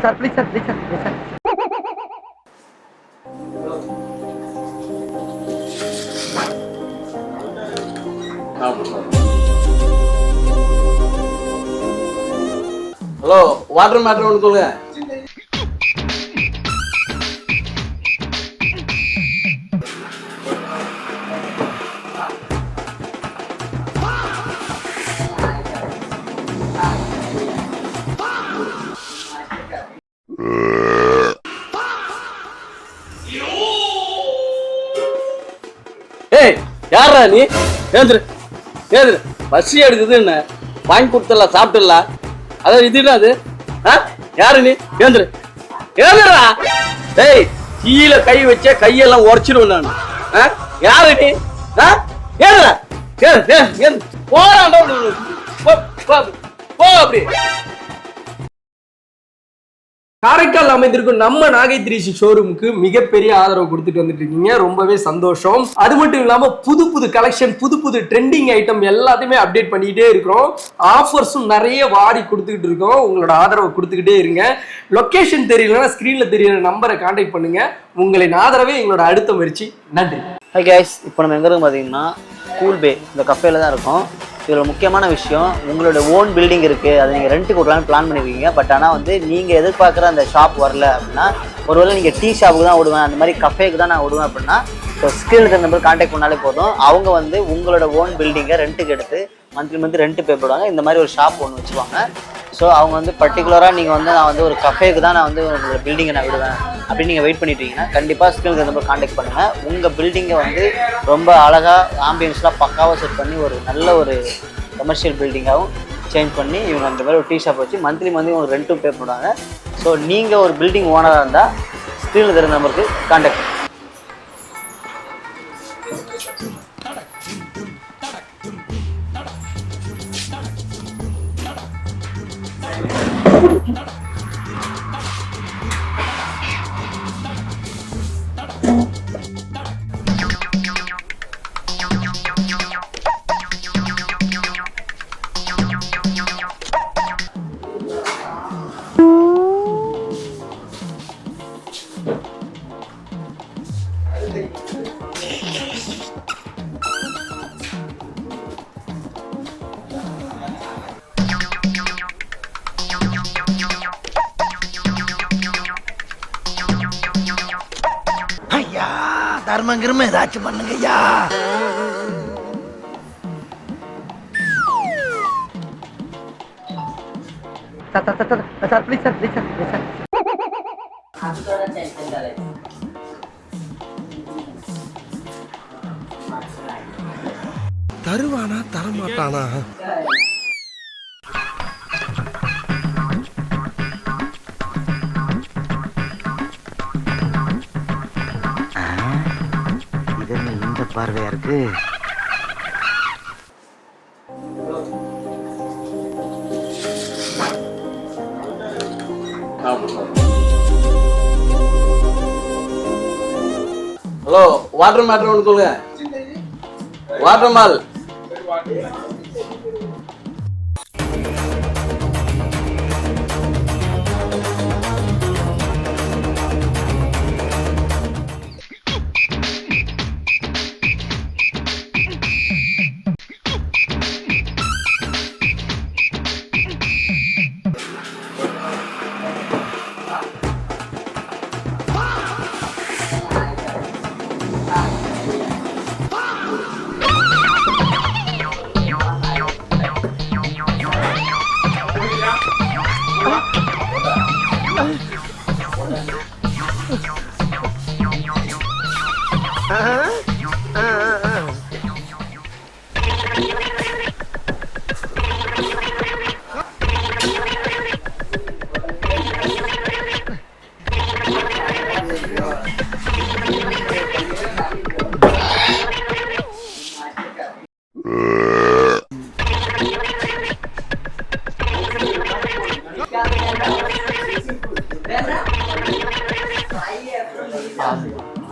Sir please sir please sir please sir. Hello, water matter ஒன்று சொல்லுங்க. ஏய், யாரா நீ? ஏந்திரு ஏந்திரு, பசி எடுக்குது. என்ன வாங்கி கொடுத்தல, சாப்பிட்டுல? அதான் இது அது. யாரு நீ? ஏந்திரு ஏந்திரா. டேய், கீழே கை வச்ச கையெல்லாம் உடச்சிடுவேன் நான். யாரு நீ? ஏந்திரா. போறான் போ அப்படி. காரைக்கால் அமைந்திருக்கும் நம்ம நாகை 3C ஷோரூமுக்கு மிகப்பெரிய ஆதரவு கொடுத்துட்டு வந்துட்டு இருக்கீங்க. ரொம்பவே சந்தோஷம். அது மட்டும் இல்லாம புது புது கலெக்ஷன், புது புது ட்ரெண்டிங் ஐட்டம் எல்லாத்தையுமே அப்டேட் பண்ணிக்கிட்டே இருக்கிறோம். ஆஃபர்ஸும் நிறைய வாரி கொடுத்துக்கிட்டு இருக்கோம். உங்களோட ஆதரவை கொடுத்துக்கிட்டே இருங்க. லொகேஷன் தெரியலன்னா ஸ்கிரீன்ல தெரியற நம்பரை கான்டாக்ட் பண்ணுங்க. உங்களின் ஆதரவே எங்களோட அடுத்த முயற்சி. நன்றி. ஹாய் கைஸ், இப்போ நம்ம எங்கே இருக்கும் பார்த்தீங்கன்னா கூல் பே இந்த கஃபேல தான் இருக்கோம். இதில் முக்கியமான விஷயம், உங்களோட ஓன் பில்டிங் இருக்குது, அதை நீங்கள் ரெண்ட்டுக்கு விடலான்னு பிளான் பண்ணியிருக்கீங்க. பட் ஆனால் வந்து நீங்கள் எதிர்பார்க்குற அந்த ஷாப் வரல அப்படின்னா, ஒருவேளை நீங்கள் டீ ஷாப்புக்கு தான் விடுவேன், அந்த மாதிரி கஃபேக்கு தான் நான் விடுவேன் அப்படின்னா, ஸோ ஸ்கிரீனில் இருக்க நம்பர் கான்டாக்ட் பண்ணாலே போதும். அவங்க வந்து உங்களோட ஓன் பில்டிங்கை ரெண்ட்டுக்கு எடுத்து மந்த்லி ரெண்ட்டு பே பண்ணுவாங்க. இந்த மாதிரி ஒரு ஷாப் ஒன்று வச்சுருவாங்க. ஸோ அவங்க வந்து பர்டிகுலராக நீங்கள் வந்து நான் வந்து ஒரு கஃபேக்கு தான் நான் வந்து உங்களோட பில்டிங்கை நான் விடுவேன் அப்படின்னு நீங்கள் வெயிட் பண்ணிட்டீங்கன்னா, கண்டிப்பாக ஸ்கிரீனுக்கு நம்பர் கான்டாக்ட் பண்ணுங்கள். உங்கள் பில்டிங்கை வந்து ரொம்ப அழகாக ஆம்பியன்ஸ்லாம் பக்காவாக செட் பண்ணி ஒரு நல்ல ஒரு கமர்ஷியல் பில்டிங்காகவும் சேஞ்ச் பண்ணி இவங்க அந்த மாதிரி ஒரு டீ ஷாப் வச்சு மந்த்லி உங்களுக்கு ரெண்ட்டும் பே பண்ணுவாங்க. ஸோ நீங்கள் ஒரு பில்டிங் ஓனராக இருந்தால் ஸ்க்ரீனில் தர நம்பருக்கு கான்டாக்ட் பண்ணுங்கள். ஐயா, தர்மங்கிரும ஏதாச்சும் பண்ணுங்க ஐயா. Sir please sir please sir please sir. தருவானா தரமாட்டானா? இந்த பார்வையா இருக்கு. ஹலோ, வாட்டர் மேட்டர் ஒன்று சொல்லுங்க. வாட்டர் மால்.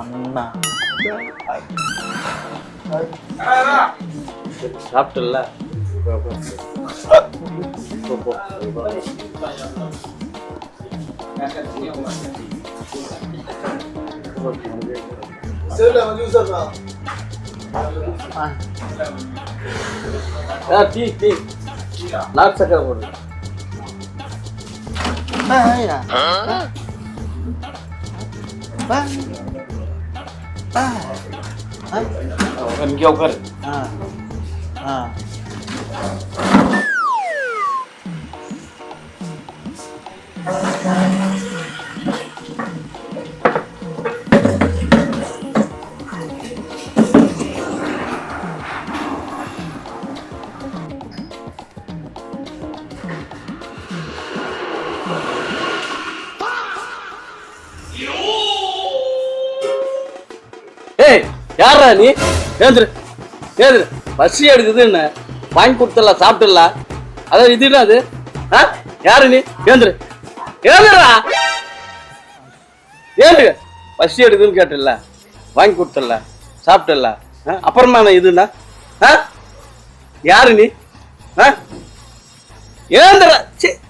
அண்ணா சாப்பிட்டல டீ டீ நாட்டு சக்கரை போடு. இங்கே உட்காரு. ஏய் யாரா நீ? ஏந்திரு ஏந்திரு. பசி எடுக்குது என்ன வாங்கி கொடுத்தல சாப்பிட்டுல. அதான் இது அது யாரு நீ? ஏந்திரு ஏந்திரா. ஏந்திரு. பசி எடுக்குதுன்னு கேட்டல வாங்கி கொடுத்தல சாப்பிட்டல. அப்புறமா நான் இதுன்னா யாரு நீ? ஏந்திரா.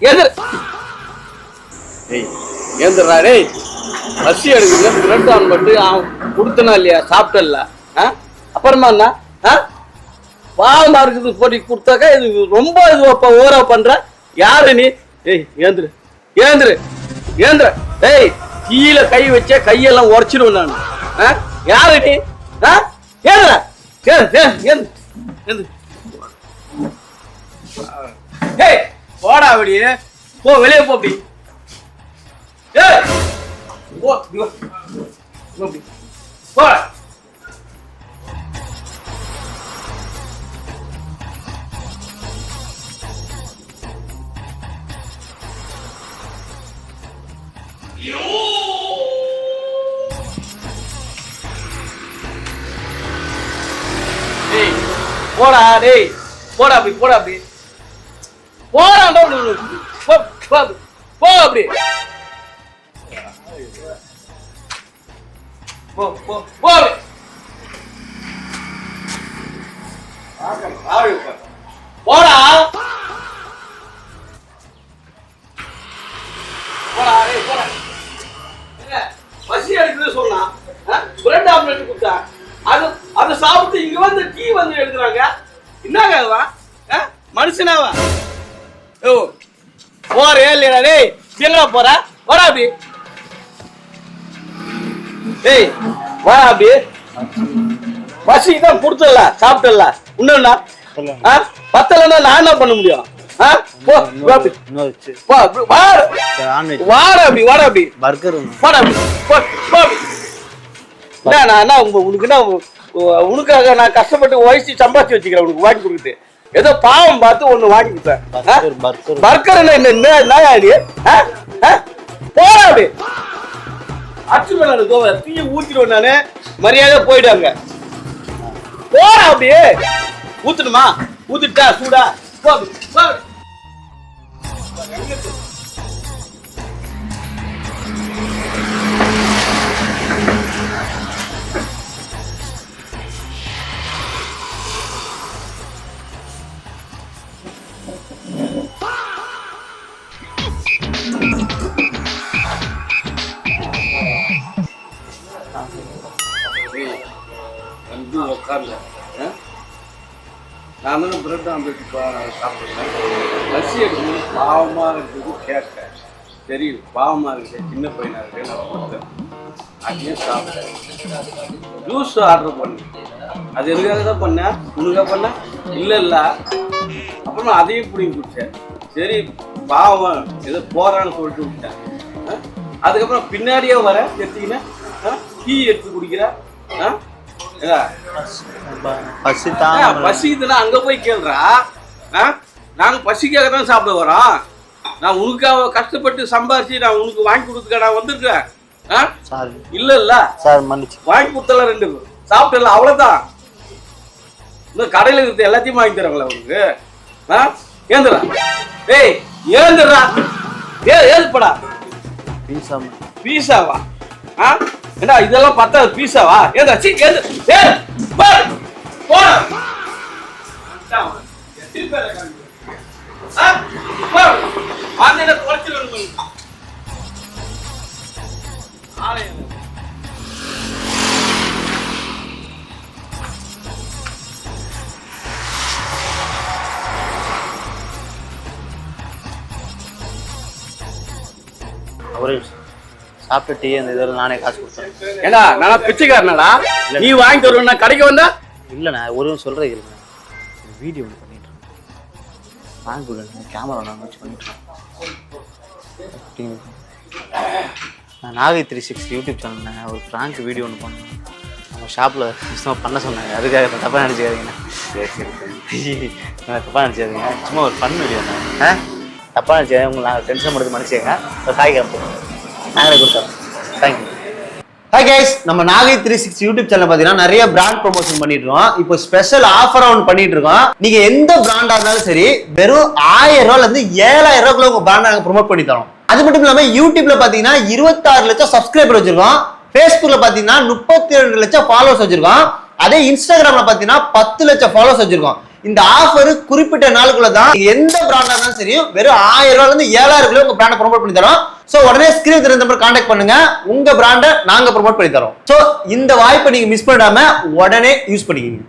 ஏந்திர. ஏய் ஏந்திரா. டேய் பசி எடுக்குது பிரெட் ஆன் கொடுத்தனா இல்லையா சாப்பிட்டல. அப்புறமா என்ன பாவமா இருக்குது போட்டி கொடுத்தாக்கா இது ரொம்ப இது ஓவரா பண்ற. யாரு நீ? ஏய் ஏந்திரு ஏந்திரு ஏந்திர. ஏய் கீழே கை வச்ச கையெல்லாம் உடச்சிடுவேன் நான். யாரு நீ? ஏந்திர ஏந்திரு. ஏய் போடா அப்படியே போ, வெளியே போ. அப்படி ஏய் போ போ. போடா டேய் போடா அப்படி போடா அப்படி போடா போ அப்படி போ போ போ. போடா போடா டேய் போடா. பசி எடுக்குது சொன்னா பிரெட் ஆம்லெட் கொடுத்தா அது சாப்பிட்டு இங்க வந்து டீ வந்து எடுக்கிறாங்க. என்னங்க மனுஷனாவா? ஓ போறே இல்லையா? டேய் எங்க போற? வாடா அப்படி. டேய் வாடா அப்படி. பசி தான் கொடுத்தல சாப்பிட்டல. இன்னும்னா பத்தலன்னா நான் என்ன பண்ண முடியும்? வாடா அப்படி வாடா அப்படி. பர்கர் வாடா அப்படி என்ன உனக்கு என்ன உனக்காக நான் கஷ்டப்பட்டு வயசு சம்பாதிச்சு வச்சுக்கிறேன் உனக்கு வாங்கி கொடுக்குது. ஏதோ பாவம் பார்த்து ஒண்ணு வாங்கி கொடுத்தேன். பர்கர் என்ன போடா அப்படி. அச்சு மேல தீய ஊத்திடுவேன் நானு. மரியாதை போயிடுவாங்க. போடா அப்படியே. ஊத்துணுமா? ஊத்திட்டா சூடா போ. வந்து உட்கார்ல நான் தான் பிரெட் ஆம்லெட் சாப்பிட்றேன். பசி எடுக்கணும் பாவமாக இருக்குது கேட்டேன். சரி பாவமாக இருக்குது சின்ன பையனாக இருக்கு நான் கொடுத்தேன். அதையும் சாப்பிட்டேன். ஜூஸ் ஆர்டர் பண்ணேன். அது எதுக்காக தான் பண்ணேன்? உனக்காக பண்ணேன் இல்லை. அப்புறமா அதையும் பிடிங்கி குடித்தேன். சரி பாவம் ஏதோ போறான்னு சொல்லிட்டு விட்டேன். அதுக்கப்புறம் பின்னாடியே வர எடுத்தீங்கன்னா டீ எடுத்து குடிக்கிற. பசிதுன்னா அங்க போய் கேள்றா. நாங்க பசிக்காக தான் சாப்பிட வரோம். நான் உனக்காக கஷ்டப்பட்டு சம்பாரிச்சு நான் உனக்கு வாங்கி கொடுத்துக்க நான் வந்திருக்கேன். இல்ல வாங்கி கொடுத்தல 2 சாப்பிட்டல அவ்வளவுதான். இந்த கடையில இருக்கிறது எல்லாத்தையும் வாங்கி தராங்களா உனக்கு? ஏந்துடா. ஏய் ஏந்துடா. ஏதுப்படா? பீஸாவா? ஏண்டா இதெல்லாம் பார்த்தா பீஸாவா? ஏண்டா சீ ஏந்து போடா. எத்தனை பேரை காமிங்க? போடா. ஆந்தேன குறைச்சிரணும். ஆளே ஒரு சாப்பிட்டு டீ அந்த இதெல்லாம் நானே காசு கொடுத்தேன். ஏண்டா நான் பிச்சைக்காரனடா? நீ வாங்கிட்டு வருவேன் கடைக்கு வந்தா? இல்லைண்ணா ஒரு சொல்கிறது இல்லைண்ணா, வீடியோ ஒன்று பண்ணிட்டு இருக்கேன். வாங்கி கொடுங்க, கேமரா நான் வச்சு பண்ணிட்டு இருக்கேன். நான் நாகை 360 யூடியூப் சேனல்ண்ணே, ஒரு ஃப்ராங்க் வீடியோ ஒன்று பண்ணேன். நம்ம ஷாப்பில் சும்மா பண்ண சொன்னாங்க, அதுக்காக தப்பாக நினச்சிக்காதீங்கண்ணா. சரி சரி நான் தப்பாக நினச்சிக்காதீங்க, சும்மா ஒரு ஃபன் வீடியோ தான். தப்பாக நினச்சிக்காதீங்க, உங்களை நாங்கள் டென்ஷன் மட்டும் மன்னிச்சுக்கங்க. ஒரு காய் காமிப்போம், நாங்களே கொடுத்தோம். தேங்க்யூ. ஹாய் கைஸ், நம்ம நாகை 360 யூடியூப் சேனல் பார்த்தீங்கன்னா நிறைய பிராண்ட் ப்ரொமோஷன் பண்ணிட்டு இருக்கோம். இப்போ ஸ்பெஷல் ஆஃபரா ஒன்று பண்ணிட்டு இருக்கோம். நீங்க எந்த பிராண்டா இருந்தாலும் சரி, வெறும் 1000 ரூபாயில இருந்து 7000 ரூபாய்க்குள்ள உங்க பிராண்ட் நாங்கள் ப்ரொமோட் பண்ணி தரோம். அது மட்டும் இல்லாம யூடியூப்ல பாத்தீங்கன்னா 26 லட்சம் சப்ஸ்கிரைபர் வச்சிருக்கோம். ஃபேஸ்புக்ல பாத்தீங்கன்னா 32 லட்சம் ஃபாலோவர்ஸ் வச்சிருக்கோம். அதே இன்ஸ்டாகிராம்ல பாத்தீங்கன்னா 10 லட்சம் ஃபாலோவர்ஸ் வச்சிருக்கோம். இந்த ஆஃபர் குறிப்பிட்ட நாளுக்குள்ள தான். எந்த பிராண்டா இருந்தாலும் சரி, வெறும் 1000 ரூபாயில இருந்து 7000 உங்க பிராண்டை ப்ரொமோட் பண்ணி தரோம். சோ உடனே ஸ்கிரீன் தெரிஞ்ச நம்பர் கான்டாக்ட் பண்ணுங்க, உங்க பிராண்டை நாங்க ப்ரொமோட் பண்ணி தரோம். சோ இந்த வாய்ப்பை நீங்க மிஸ் பண்ணாம உடனே யூஸ் பண்ணிக்கங்க.